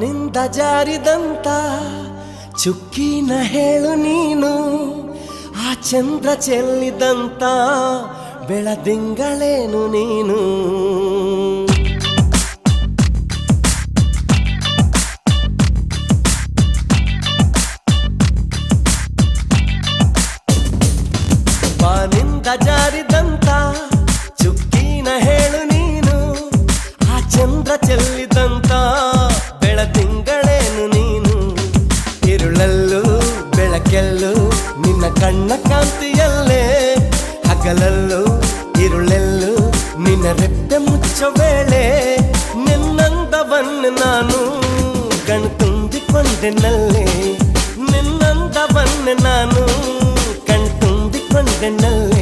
ಬಾನಿಂದ ಜಾರಿದಂತ ಚುಕ್ಕಿನ ಹೇಳು ನೀನು, ಆ ಚಂದ್ರ ಚೆಲ್ಲಿದಂತ ಬೆಳದಿಂಗಳೇನು ನೀನು. ಬಾನಿಂದ ಜಾರಿದಂತ ಚುಕ್ಕಿನ ಹೇಳು ನೀನು, ಆ ಚಂದ್ರ ಚೆಲ್ಲಿದಂತ ಬೆಳದಿಂಗಳೇನು ನೀನು. ಇರುಳಲ್ಲೂ ಬೆಳಕೆಲ್ಲೂ ನಿನ್ನ ಕಣ್ಣ ಕಾಂತಿಯಲ್ಲೇ, ಹಗಲಲ್ಲೂ ಇರುಳೆಲ್ಲೂ ನಿನ್ನ ರೆಪ್ಪೆ ಮುಚ್ಚೋ ವೇಳೆ, ನಿನ್ನಂದವನ್ನು ನಾನು ಕಣ್ತುಂಬಿಕೊಂಡೆನಲ್ಲೇ, ನಿನ್ನಂದವನ್ನು ನಾನು ಕಣ್ತುಂಬಿಕೊಂಡೆನಲ್ಲೇ.